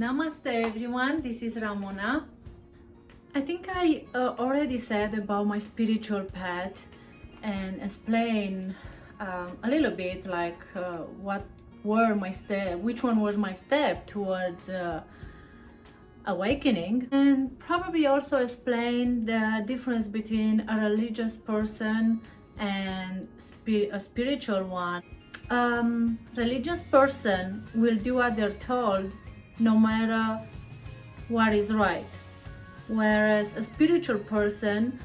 Namaste everyone, this is Ramona. I think I already said about my spiritual path and explain a little bit like what were my step, which one was my step towards awakening, and probably also explain the difference between a religious person and a spiritual one. Religious person will do what they're told no matter what is right, whereas a spiritual person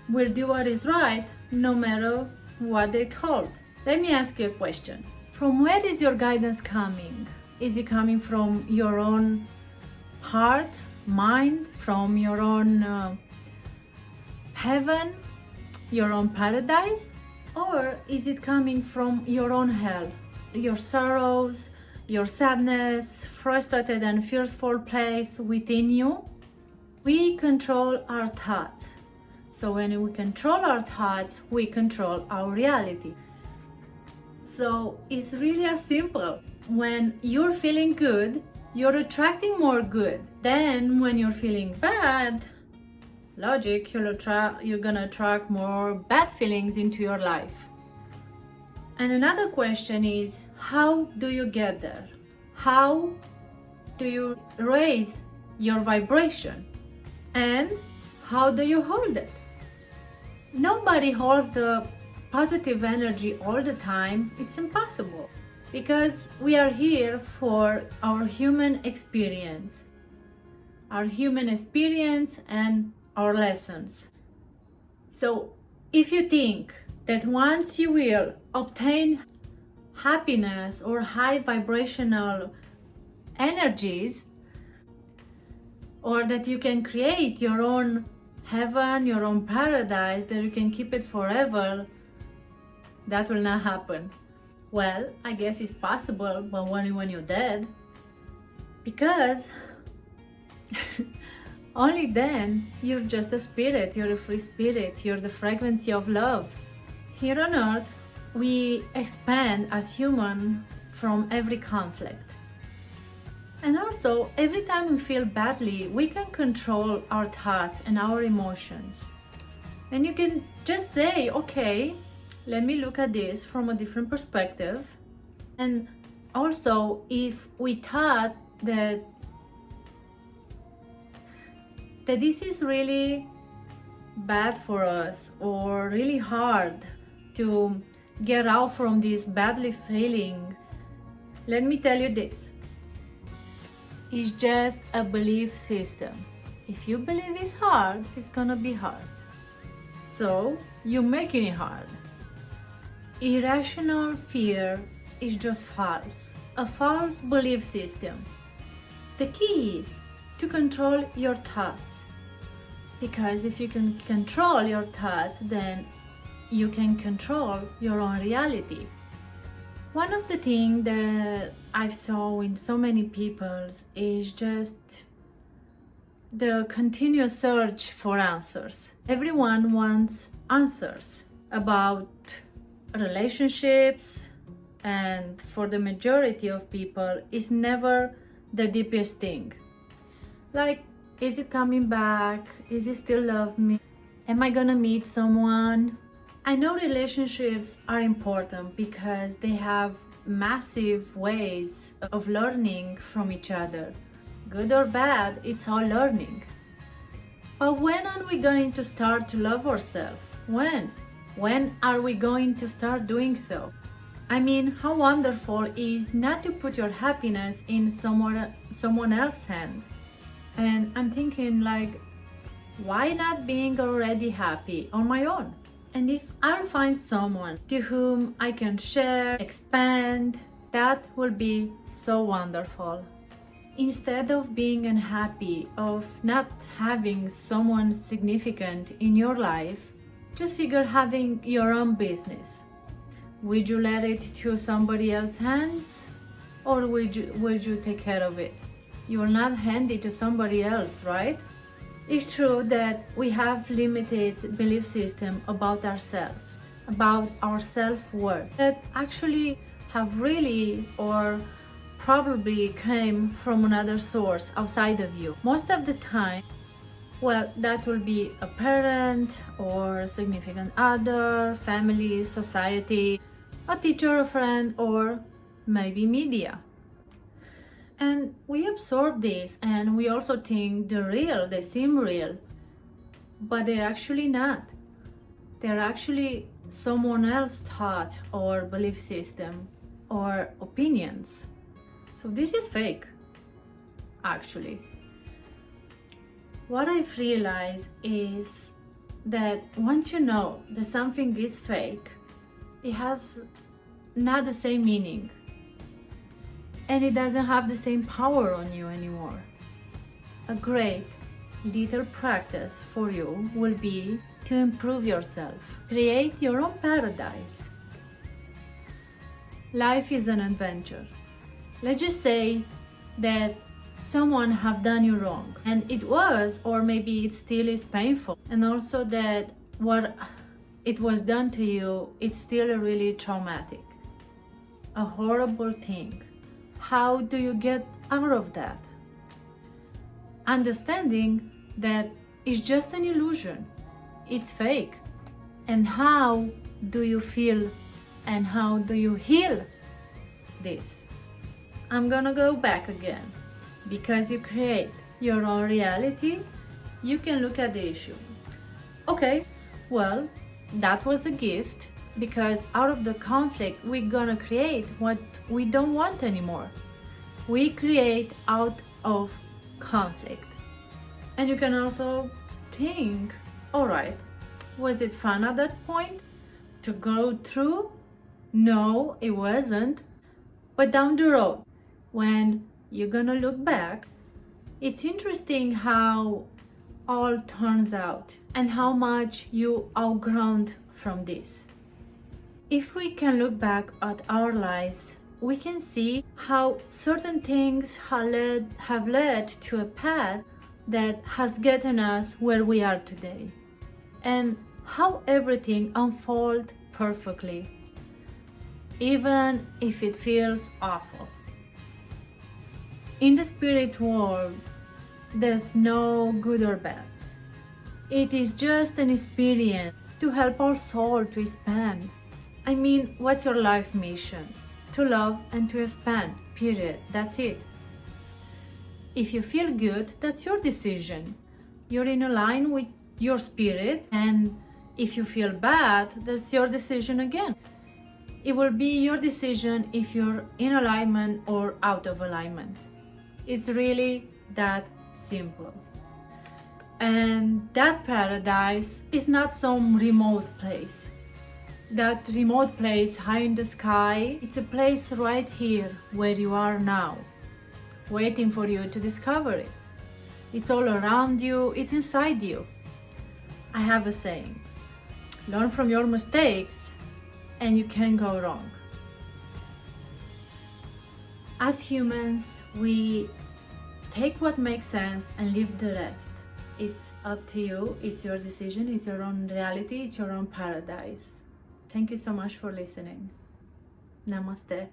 will do what is right no matter what they're told. Let me ask you a question. From where is your guidance coming? Is it coming from your own heart, mind, from your own heaven, your own paradise? Or is it coming from your own hell, your sorrows, your sadness, frustrated and fearful place within you? We control our thoughts. So when we control our thoughts, we control our reality. So it's really as simple. When you're feeling good, you're attracting more good. Then when you're feeling bad, logic, you're gonna attract more bad feelings into your life. And another question is, how do you get there? How do you raise your vibration? And how do you hold it? Nobody holds the positive energy all the time. It's impossible, because we are here for our human experience and our lessons. So if you think that once you will obtain happiness or high vibrational energies, or that you can create your own heaven, your own paradise, that you can keep it forever, that will not happen. Well, I guess it's possible, but only when you're dead, because only then you're just a spirit, you're a free spirit, you're the frequency of love. Here on earth, we expand as human from every conflict. And also, every time we feel badly, we can control our thoughts and our emotions. And you can just say, okay, let me look at this from a different perspective. And also, if we thought that this is really bad for us or really hard to get out from this badly feeling, let me tell you this. It's just a belief system. If you believe it's hard, it's gonna be hard. So you're making it hard. Irrational fear is just false. A false belief system. The key is to control your thoughts. Because if you can control your thoughts, then you can control your own reality. One of the things that I've saw in so many people is just the continuous search for answers. Everyone wants answers about relationships, and for the majority of people, it's never the deepest thing. Like, is it coming back? Is it still love me? Am I gonna meet someone? I know relationships are important because they have massive ways of learning from each other. Good or bad, it's all learning. But when are we going to start to love ourselves? When? When are we going to start doing so? I mean, how wonderful is not to put your happiness in someone else's hand. And I'm thinking, like, why not being already happy on my own? And if I find someone to whom I can share, expand, that will be so wonderful. Instead of being unhappy, of not having someone significant in your life, just figure having your own business. Would you let it to somebody else's hands, or would you take care of it? You will not hand it to somebody else, right? It's true that we have limited belief system about ourselves, about our self-worth, that actually have really or probably came from another source outside of you. Most of the time, well, that will be a parent or a significant other, family, society, a teacher, a friend, or maybe media. And we absorb this and we also think they're real, they seem real, but they're actually not. They're actually someone else's thought or belief system or opinions. So this is fake, actually. What I've realized is that once you know that something is fake, it has not the same meaning and it doesn't have the same power on you anymore. A great little practice for you will be to improve yourself. Create your own paradise. Life is an adventure. Let's just say that someone have done you wrong and it was, or maybe it still is painful, and also that what it was done to you, it's still really traumatic, a horrible thing. How do you get out of that? Understanding that it's just an illusion, it's fake. And how do you feel and how do you heal this? I'm gonna go back again. Because you create your own reality, you can look at the issue. Okay, well, that was a gift, because out of the conflict we're gonna create what we don't want anymore. We create out of conflict. And you can also think, all right, was it fun at that point to go through? No, it wasn't. But down the road, when you're gonna look back, it's interesting how all turns out and how much you outgrown from this. If we can look back at our lives, we can see how certain things have led to a path that has gotten us where we are today, and how everything unfolds perfectly, even if it feels awful. In the spirit world, there's no good or bad. It is just an experience to help our soul to expand. I mean, what's your life mission? To love and to expand, period. That's it. If you feel good, that's your decision. You're in line with your spirit, and if you feel bad, that's your decision again. It will be your decision if you're in alignment or out of alignment. It's really that simple. And that paradise is not some remote place. That remote place high in the sky, it's a place right here where you are now, waiting for you to discover it. It's all around you, it's inside you. I have a saying, learn from your mistakes and you can't go wrong. As humans, we take what makes sense and leave the rest. It's up to you, it's your decision, it's your own reality, it's your own paradise. Thank you so much for listening. Namaste.